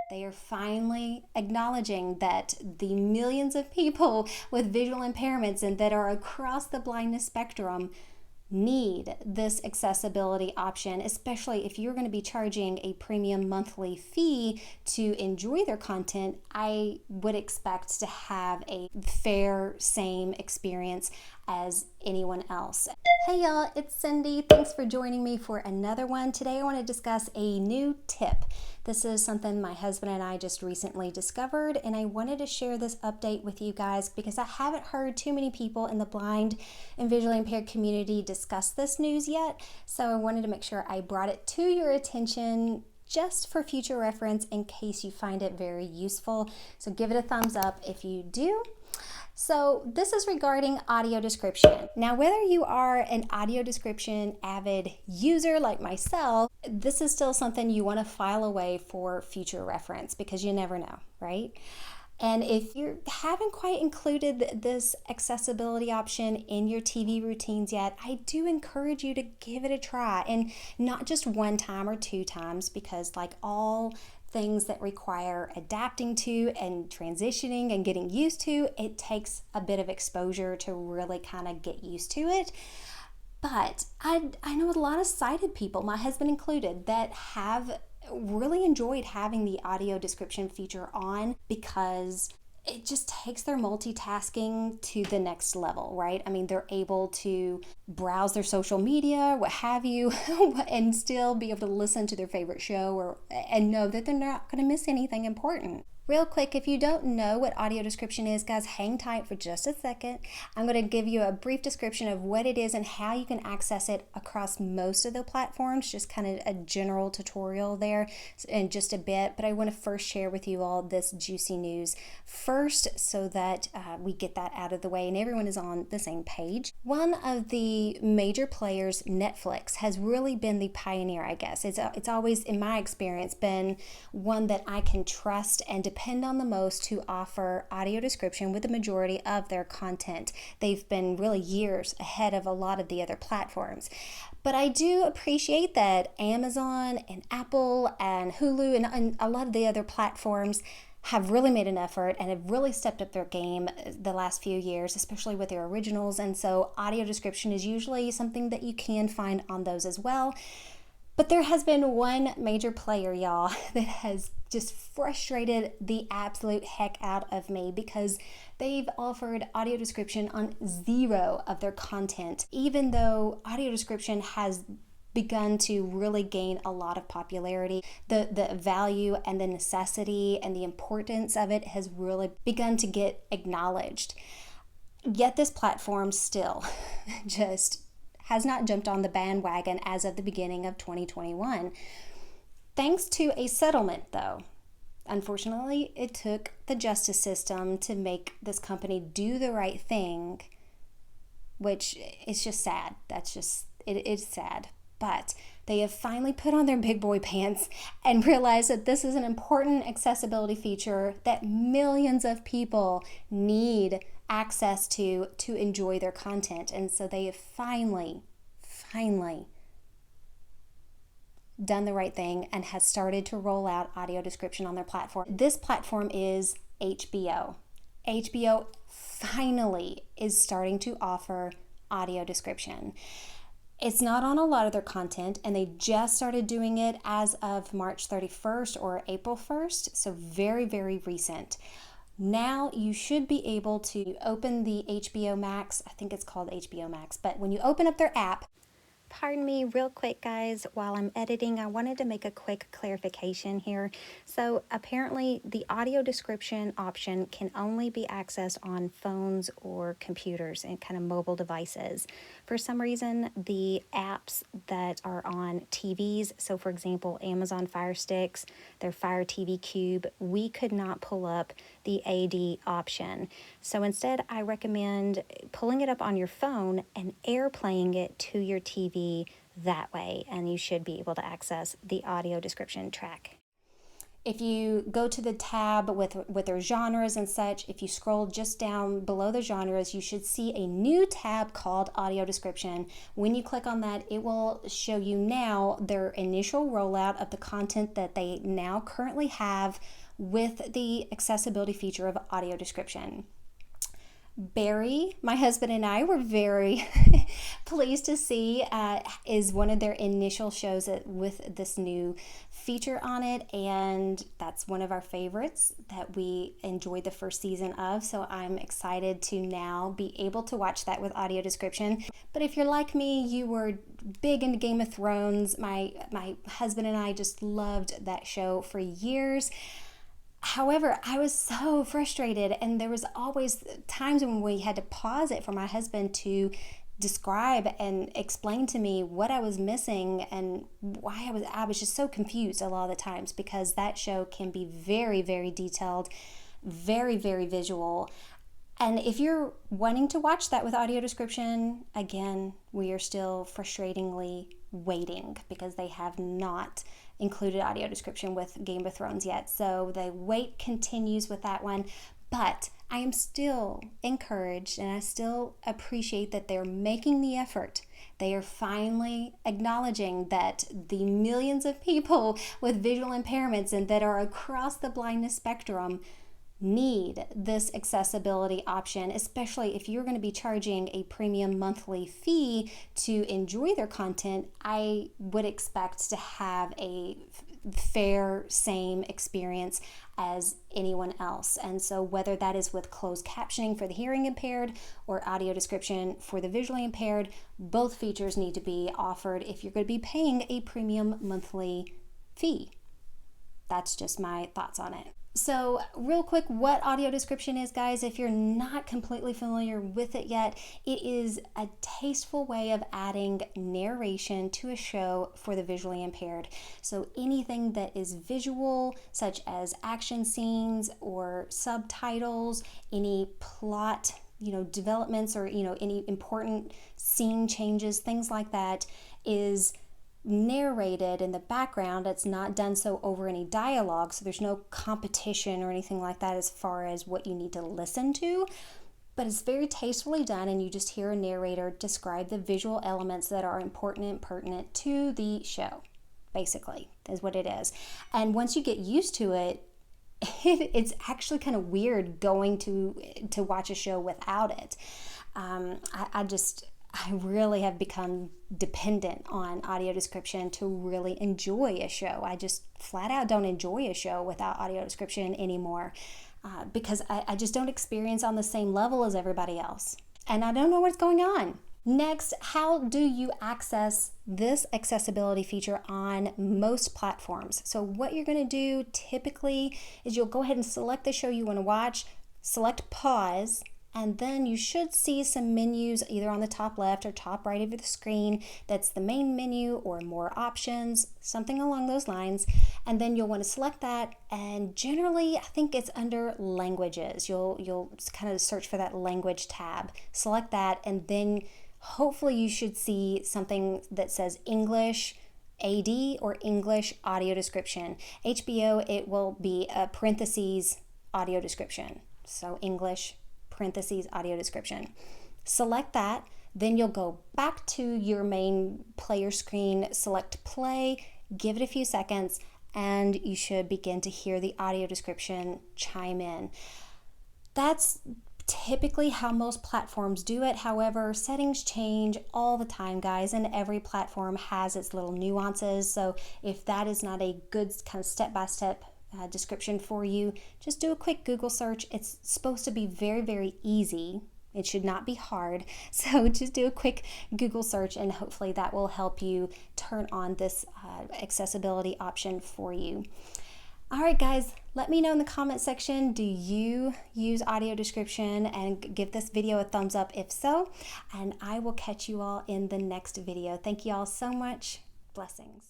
They are finally acknowledging that the millions of people with visual impairments and that are across the blindness spectrum need this accessibility option, especially if you're going to be charging a premium monthly fee to enjoy their content. I would expect to have a fair, same experience as anyone else. Hey y'all, it's Cindy. Thanks for joining me for another one. Today I want to discuss a new tip. This is something my husband and I just recently discovered, and I wanted to share this update with you guys because I haven't heard too many people in the blind and visually impaired community discuss this news yet. So I wanted to make sure I brought it to your attention just for future reference in case you find it very useful. So give it a thumbs up if you do. So this is regarding audio description. Now, whether you are an audio description avid user like myself, this is still something you want to file away for future reference because you never know, right? And if you haven't quite included this accessibility option in your TV routines yet, I do encourage you to give it a try, and not just one time or two times, because like all things that require adapting to and transitioning and getting used to, it takes a bit of exposure to really kind of get used to it. But I know a lot of sighted people, my husband included, that have really enjoyed having the audio description feature on because it just takes their multitasking to the next level, right? I mean, they're able to browse their social media, what have you, and still be able to listen to their favorite show and know that they're not going to miss anything important. Real quick, if you don't know what audio description is, guys, hang tight for just a second. I'm going to give you a brief description of what it is and how you can access it across most of the platforms, just kind of a general tutorial there in just a bit. But I want to first share with you all this juicy news first so that we get that out of the way and everyone is on the same page. One of the major players, Netflix, has really been the pioneer, I guess. It's always, in my experience, been one that I can trust and depend on the most to offer audio description with the majority of their content. They've been really years ahead of a lot of the other platforms. But I do appreciate that Amazon and Apple and Hulu and a lot of the other platforms have really made an effort and have really stepped up their game the last few years, especially with their originals. And so audio description is usually something that you can find on those as well. But there has been one major player, y'all, that has just frustrated the absolute heck out of me because they've offered audio description on zero of their content, even though audio description has begun to really gain a lot of popularity. The value and the necessity and the importance of it has really begun to get acknowledged. Yet this platform still just has not jumped on the bandwagon as of the beginning of 2021. Thanks to a settlement, though. Unfortunately, it took the justice system to make this company do the right thing, which is just sad. It is sad. But they have finally put on their big boy pants and realized that this is an important accessibility feature that millions of people need access to enjoy their content. And so they have finally done the right thing and has started to roll out audio description on their platform. This platform is HBO. HBO finally is starting to offer audio description. It's not on a lot of their content, and they just started doing it as of March 31st or April 1st, so very, very recent. Now you should be able to open the HBO Max, I think it's called HBO Max, but when you open up their app, pardon me real quick, guys, while I'm editing, I wanted to make a quick clarification here. So apparently the audio description option can only be accessed on phones or computers and kind of mobile devices. For some reason, the apps that are on TVs, so for example, Amazon Fire Sticks, their Fire TV Cube, we could not pull up the AD option. So instead, I recommend pulling it up on your phone and airplaying it to your TV that way, and you should be able to access the audio description track. If you go to the tab with their genres and such, if you scroll just down below the genres, you should see a new tab called audio description. When you click on that, it will show you now their initial rollout of the content that they now currently have with the accessibility feature of audio description. Barry, my husband, and I were very pleased to see is one of their initial shows with this new feature on it, and that's one of our favorites that we enjoyed the first season of, so I'm excited to now be able to watch that with audio description. But if you're like me, you were big into Game of Thrones. My husband and I just loved that show for years. However, I was so frustrated, and there was always times when we had to pause it for my husband to describe and explain to me what I was missing and why I was just so confused a lot of the times, because that show can be very, very detailed, very, very visual. And if you're wanting to watch that with audio description, again, we are still frustratingly waiting because they have not included audio description with Game of Thrones yet. So the wait continues with that one. But I am still encouraged, and I still appreciate that they're making the effort. They are finally acknowledging that the millions of people with visual impairments and that are across the blindness spectrum need this accessibility option, especially if you're going to be charging a premium monthly fee to enjoy their content. I would expect to have a fair, same experience as anyone else. And so whether that is with closed captioning for the hearing impaired or audio description for the visually impaired, both features need to be offered if you're going to be paying a premium monthly fee. That's just my thoughts on it. So real quick, what audio description is, guys, if you're not completely familiar with it yet, it is a tasteful way of adding narration to a show for the visually impaired. So anything that is visual, such as action scenes or subtitles, any plot, developments, or, any important scene changes, things like that, is narrated in the background. It's not done so over any dialogue, so there's no competition or anything like that as far as what you need to listen to, but it's very tastefully done, and you just hear a narrator describe the visual elements that are important and pertinent to the show, basically, is what it is. And once you get used to it, it's actually kind of weird going to watch a show without it. I really have become dependent on audio description to really enjoy a show. I just flat out don't enjoy a show without audio description anymore because I just don't experience on the same level as everybody else. And I don't know what's going on. Next, how do you access this accessibility feature on most platforms? So what you're going to do typically is you'll go ahead and select the show you want to watch, select pause, and then you should see some menus either on the top left or top right of the screen. That's the main menu or more options, something along those lines. And then you'll want to select that, and generally I think it's under languages. You'll kind of search for that language tab, select that, and then hopefully you should see something that says English AD or English audio description. HBO, it will be a parentheses audio description. So English parentheses audio description. Select that, then you'll go back to your main player screen, select play, give it a few seconds, and you should begin to hear the audio description chime in. That's typically how most platforms do it. However, settings change all the time, guys, and every platform has its little nuances. So if that is not a good kind of step-by-step description for you, just do a quick Google search. It's supposed to be very, very easy. It should not be hard. So just do a quick Google search, and hopefully that will help you turn on this accessibility option for you. All right, guys, let me know in the comment section, do you use audio description, and give this video a thumbs up if so, and I will catch you all in the next video. Thank you all so much. Blessings.